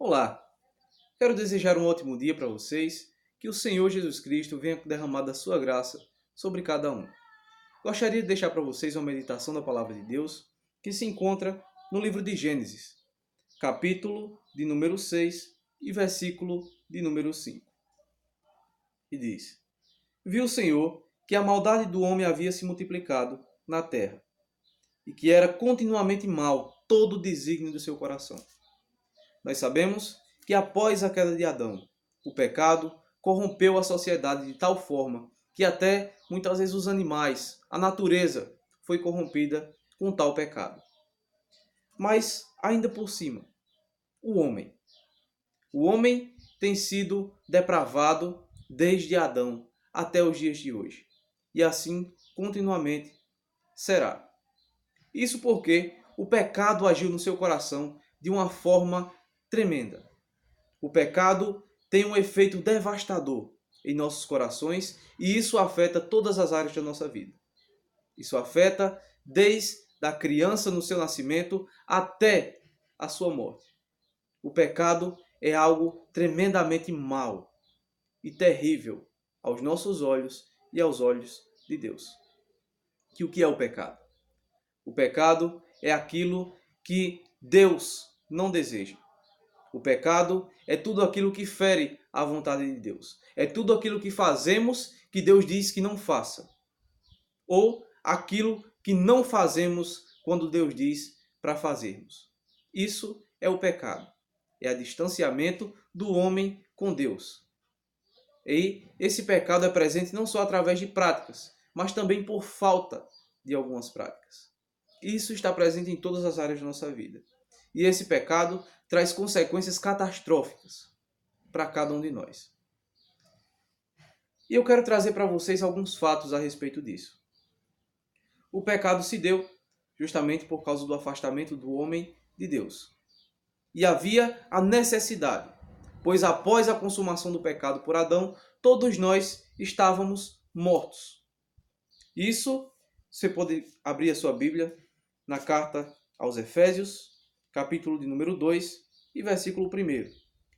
Olá, quero desejar um ótimo dia para vocês, que o Senhor Jesus Cristo venha derramar da sua graça sobre cada um. Gostaria de deixar para vocês uma meditação da Palavra de Deus que se encontra no livro de Gênesis, capítulo de número 6 e versículo de número 5. E diz: Viu o Senhor que a maldade do homem havia se multiplicado na terra, e que era continuamente mal todo o desígnio do seu coração. Nós sabemos que após a queda de Adão, o pecado corrompeu a sociedade de tal forma que até muitas vezes os animais, a natureza, foi corrompida com tal pecado. Mas ainda por cima, o homem. O homem tem sido depravado desde Adão até os dias de hoje. E assim continuamente será. Isso porque o pecado agiu no seu coração de uma forma tremenda. O pecado tem um efeito devastador em nossos corações e isso afeta todas as áreas da nossa vida. Isso afeta desde a criança no seu nascimento até a sua morte. O pecado é algo tremendamente mau e terrível aos nossos olhos e aos olhos de Deus. Que o que é o pecado? O pecado é aquilo que Deus não deseja. O pecado é tudo aquilo que fere a vontade de Deus. É tudo aquilo que fazemos que Deus diz que não faça. Ou aquilo que não fazemos quando Deus diz para fazermos. Isso é o pecado. É o distanciamento do homem com Deus. E esse pecado é presente não só através de práticas, mas também por falta de algumas práticas. Isso está presente em todas as áreas da nossa vida. E esse pecado traz consequências catastróficas para cada um de nós. E eu quero trazer para vocês alguns fatos a respeito disso. O pecado se deu justamente por causa do afastamento do homem de Deus. E havia a necessidade, pois após a consumação do pecado por Adão, todos nós estávamos mortos. Isso, você pode abrir a sua Bíblia na carta aos Efésios, capítulo de número 2 e versículo 1.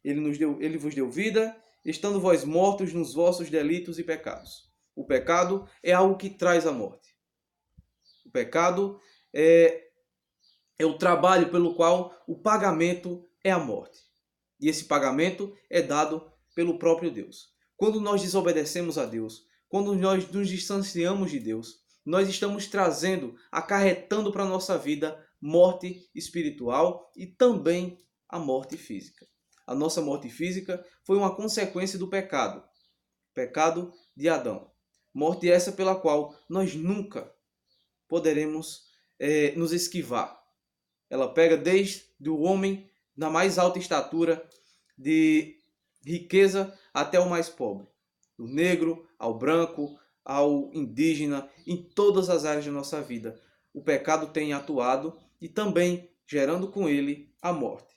Ele vos deu vida, estando vós mortos nos vossos delitos e pecados. O pecado é algo que traz a morte. O pecado é o trabalho pelo qual o pagamento é a morte. E esse pagamento é dado pelo próprio Deus. Quando nós desobedecemos a Deus, quando nós nos distanciamos de Deus, nós estamos trazendo, acarretando para a nossa vida morte espiritual e também a morte física. A nossa morte física foi uma consequência do pecado de Adão. Morte essa pela qual nós nunca poderemos nos esquivar. Ela pega desde o homem na mais alta estatura de riqueza até o mais pobre. Do negro ao branco, ao indígena, em todas as áreas da nossa vida. O pecado tem atuado e também gerando com ele a morte.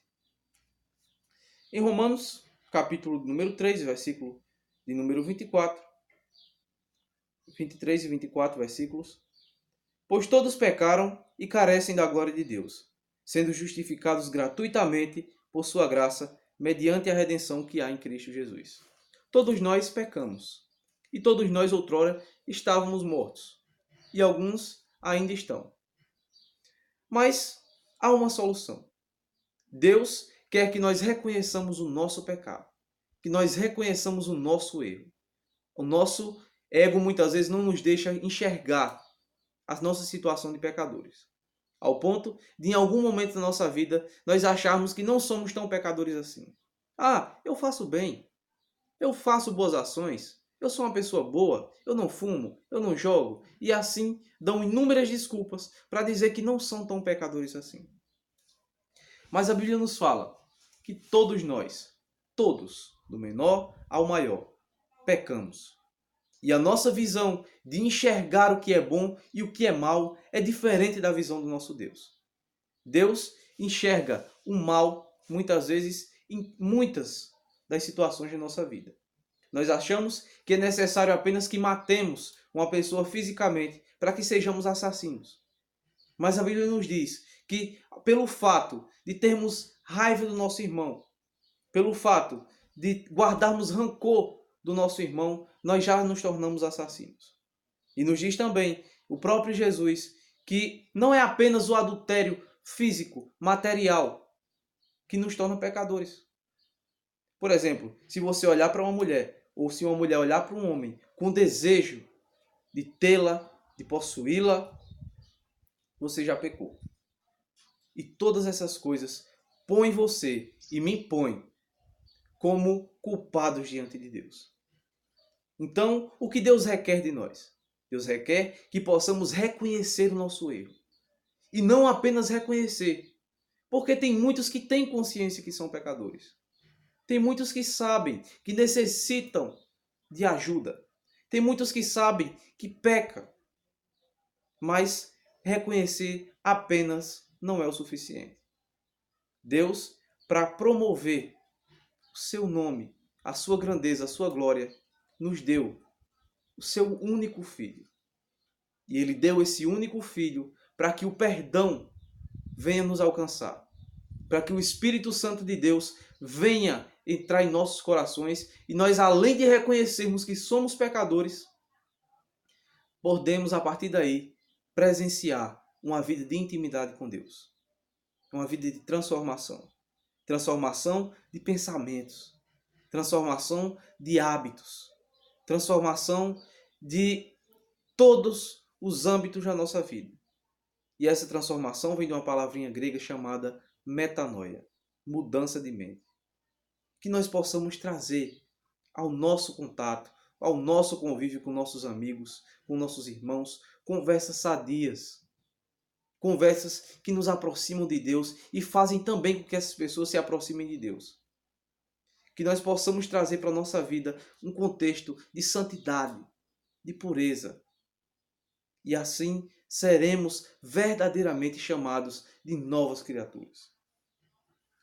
Em Romanos, capítulo número 3, versículo de número 23 e 24 versículos. Pois todos pecaram e carecem da glória de Deus, sendo justificados gratuitamente por sua graça, mediante a redenção que há em Cristo Jesus. Todos nós pecamos, e todos nós outrora estávamos mortos, e alguns ainda estão. Mas há uma solução. Deus quer que nós reconheçamos o nosso pecado, que nós reconheçamos o nosso erro. O nosso ego muitas vezes não nos deixa enxergar a nossa situação de pecadores. Ao ponto de, em algum momento da nossa vida, nós acharmos que não somos tão pecadores assim. Ah, eu faço bem. Eu faço boas ações. Eu sou uma pessoa boa. Eu não fumo. Eu não jogo. E assim dão inúmeras desculpas para dizer que não são tão pecadores assim. Mas a Bíblia nos fala que todos nós, todos, do menor ao maior, pecamos. E a nossa visão de enxergar o que é bom e o que é mal é diferente da visão do nosso Deus. Deus enxerga o mal, muitas vezes, em muitas das situações da nossa vida. Nós achamos que é necessário apenas que matemos uma pessoa fisicamente para que sejamos assassinos. Mas a Bíblia nos diz que, pelo fato de termos raiva do nosso irmão, pelo fato de guardarmos rancor do nosso irmão, nós já nos tornamos assassinos. E nos diz também o próprio Jesus que não é apenas o adultério físico, material, que nos torna pecadores. Por exemplo, se você olhar para uma mulher, ou se uma mulher olhar para um homem com desejo de tê-la, de possuí-la, você já pecou. E todas essas coisas põem você e me põem como culpados diante de Deus. Então, o que Deus requer de nós? Deus requer que possamos reconhecer o nosso erro. E não apenas reconhecer. Porque tem muitos que têm consciência que são pecadores. Tem muitos que sabem que necessitam de ajuda. Tem muitos que sabem que pecam. Mas reconhecer apenas não é o suficiente. Deus, para promover o seu nome, a sua grandeza, a sua glória, nos deu o seu único filho. E ele deu esse único filho para que o perdão venha nos alcançar. Para que o Espírito Santo de Deus venha entrar em nossos corações e nós, além de reconhecermos que somos pecadores, podemos, a partir daí, presenciar uma vida de intimidade com Deus. Uma vida de transformação. Transformação de pensamentos. Transformação de hábitos. Transformação de todos os âmbitos da nossa vida. E essa transformação vem de uma palavrinha grega chamada metanoia, mudança de mente. Que nós possamos trazer ao nosso contato, ao nosso convívio com nossos amigos, com nossos irmãos, conversas sadias, conversas que nos aproximam de Deus e fazem também com que essas pessoas se aproximem de Deus. Que nós possamos trazer para a nossa vida um contexto de santidade, de pureza. E assim seremos verdadeiramente chamados de novas criaturas.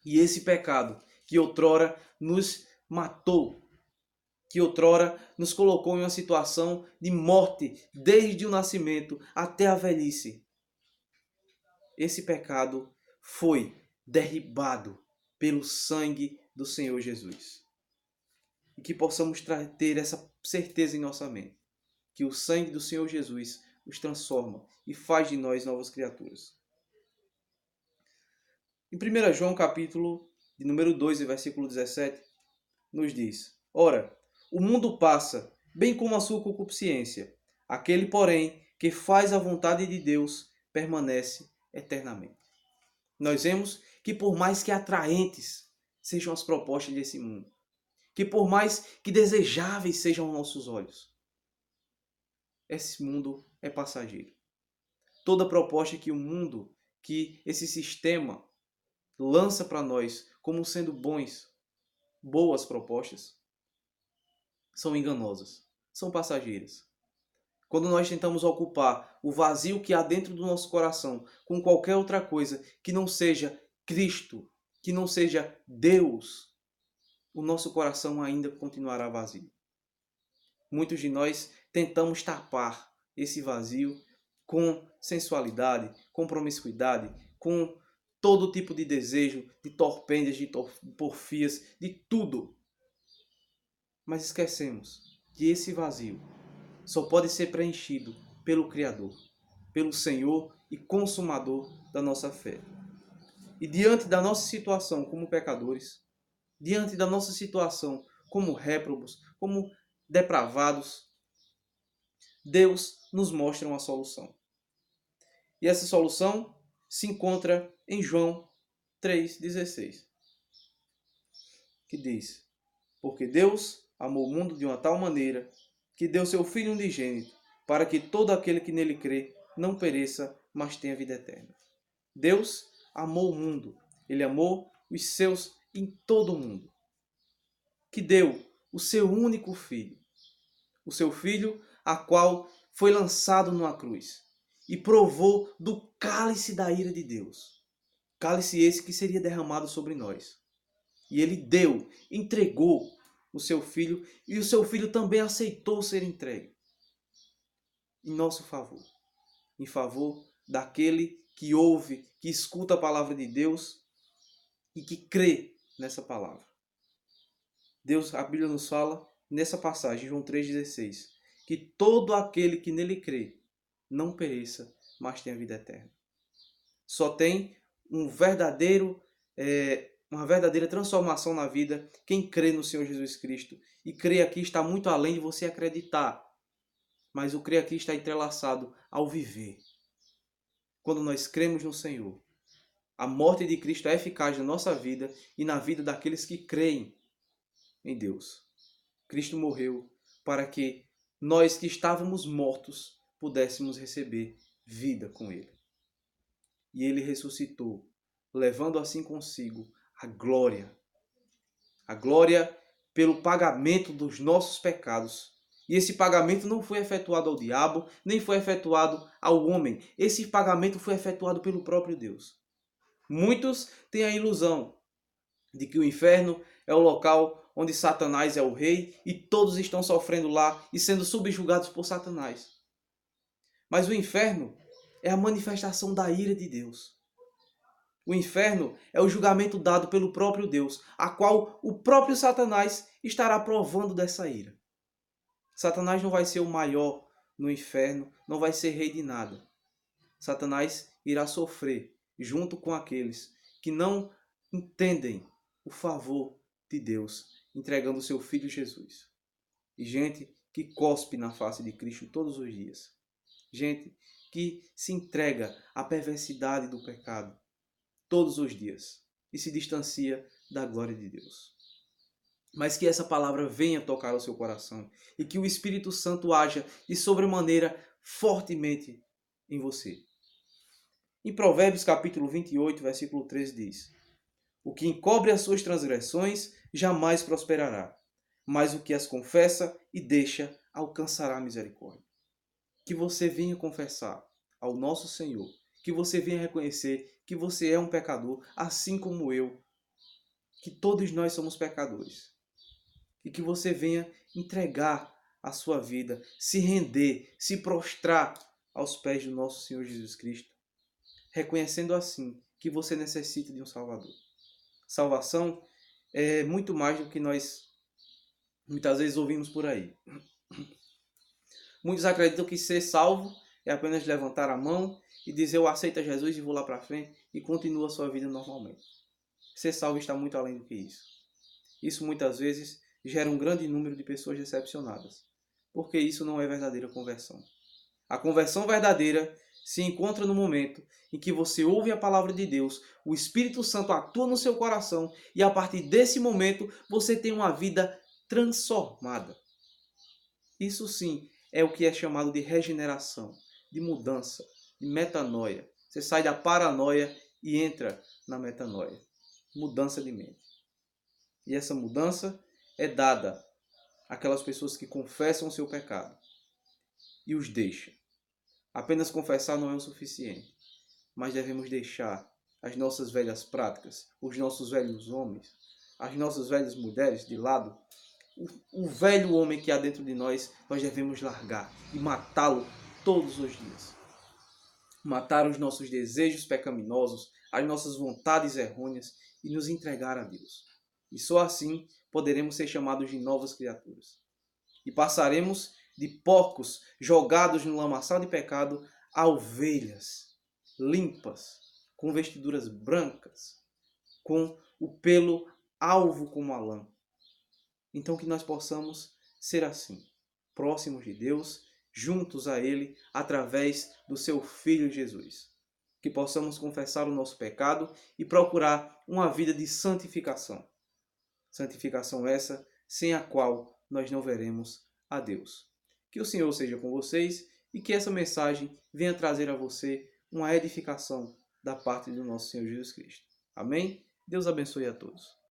E esse pecado que outrora nos matou, que outrora nos colocou em uma situação de morte desde o nascimento até a velhice, esse pecado foi derribado pelo sangue do Senhor Jesus. E que possamos ter essa certeza em nossa mente, que o sangue do Senhor Jesus nos transforma e faz de nós novas criaturas. Em 1 João, capítulo de número 2, versículo 17, nos diz: Ora, o mundo passa, bem como a sua concupiscência. Aquele, porém, que faz a vontade de Deus, permanece eternamente. Nós vemos que por mais que atraentes sejam as propostas desse mundo, que por mais que desejáveis sejam aos nossos olhos, esse mundo é passageiro. Toda proposta que o mundo, que esse sistema lança para nós como sendo boas propostas, são enganosas, são passageiras. Quando nós tentamos ocupar o vazio que há dentro do nosso coração com qualquer outra coisa que não seja Cristo, que não seja Deus, o nosso coração ainda continuará vazio. Muitos de nós tentamos tapar esse vazio com sensualidade, com promiscuidade, com todo tipo de desejo, de torpêndias, de porfias, de tudo. Mas esquecemos que esse vazio só pode ser preenchido pelo Criador, pelo Senhor e Consumador da nossa fé. E diante da nossa situação como pecadores, diante da nossa situação como réprobos, como depravados, Deus nos mostra uma solução. E essa solução se encontra em João 3,16, que diz: Porque Deus amou o mundo de uma tal maneira que deu seu Filho unigênito, para que todo aquele que nele crê não pereça, mas tenha vida eterna. Deus amou o mundo. Ele amou os seus em todo o mundo. Que deu o seu único Filho. O seu Filho, a qual foi lançado numa cruz e provou do cálice da ira de Deus. Cálice esse que seria derramado sobre nós. E ele deu, entregou o seu Filho, e o seu Filho também aceitou ser entregue em nosso favor, em favor daquele que ouve, que escuta a palavra de Deus e que crê nessa palavra. A Bíblia nos fala nessa passagem, João 3,16, que todo aquele que nele crê não pereça, mas tenha vida eterna. Só tem uma verdadeira transformação na vida quem crê no Senhor Jesus Cristo. E crer aqui está muito além de você acreditar, mas o crer aqui está entrelaçado ao viver. Quando nós cremos no Senhor, a morte de Cristo é eficaz na nossa vida e na vida daqueles que creem em Deus. Cristo morreu para que nós que estávamos mortos pudéssemos receber vida com Ele. E Ele ressuscitou, levando assim consigo a glória. A glória pelo pagamento dos nossos pecados. E esse pagamento não foi efetuado ao diabo, nem foi efetuado ao homem. Esse pagamento foi efetuado pelo próprio Deus. Muitos têm a ilusão de que o inferno é o local onde Satanás é o rei e todos estão sofrendo lá e sendo subjugados por Satanás. Mas o inferno é a manifestação da ira de Deus. O inferno é o julgamento dado pelo próprio Deus, a qual o próprio Satanás estará provando dessa ira. Satanás não vai ser o maior no inferno, não vai ser rei de nada. Satanás irá sofrer junto com aqueles que não entendem o favor de Deus, entregando seu Filho Jesus. E gente que cospe na face de Cristo todos os dias. Gente que se entrega à perversidade do pecado todos os dias e se distancia da glória de Deus. Mas que essa palavra venha tocar o seu coração e que o Espírito Santo haja de sobremaneira fortemente em você. Em Provérbios capítulo 28, versículo 13 diz: o que encobre as suas transgressões jamais prosperará, mas o que as confessa e deixa alcançará a misericórdia. Que você venha confessar ao nosso Senhor, que você venha reconhecer que você é um pecador, assim como eu, que todos nós somos pecadores. E que você venha entregar a sua vida, se render, se prostrar aos pés do nosso Senhor Jesus Cristo, reconhecendo assim que você necessita de um Salvador. Salvação é muito mais do que nós muitas vezes ouvimos por aí. Muitos acreditam que ser salvo é apenas levantar a mão e dizer eu aceito a Jesus e vou lá para frente e continua a sua vida normalmente. Ser salvo está muito além do que isso. Isso muitas vezes gera um grande número de pessoas decepcionadas, porque isso não é verdadeira conversão. A conversão verdadeira se encontra no momento em que você ouve a palavra de Deus, o Espírito Santo atua no seu coração e a partir desse momento você tem uma vida transformada. Isso sim é o que é chamado de regeneração, de mudança, de metanoia. Você sai da paranoia e entra na metanoia. Mudança de mente. E essa mudança é dada àquelas pessoas que confessam o seu pecado e os deixam. Apenas confessar não é o suficiente, mas devemos deixar as nossas velhas práticas, os nossos velhos homens, as nossas velhas mulheres de lado. O velho homem que há dentro de nós devemos largar e matá-lo todos os dias. Matar os nossos desejos pecaminosos, as nossas vontades errôneas e nos entregar a Deus. E só assim poderemos ser chamados de novas criaturas. E passaremos de porcos jogados no lamaçal de pecado a ovelhas limpas, com vestiduras brancas, com o pelo alvo como a lã. Então que nós possamos ser assim, próximos de Deus, juntos a Ele, através do seu Filho Jesus. Que possamos confessar o nosso pecado e procurar uma vida de santificação. Santificação essa sem a qual nós não veremos a Deus. Que o Senhor seja com vocês e que essa mensagem venha trazer a você uma edificação da parte do nosso Senhor Jesus Cristo. Amém? Deus abençoe a todos.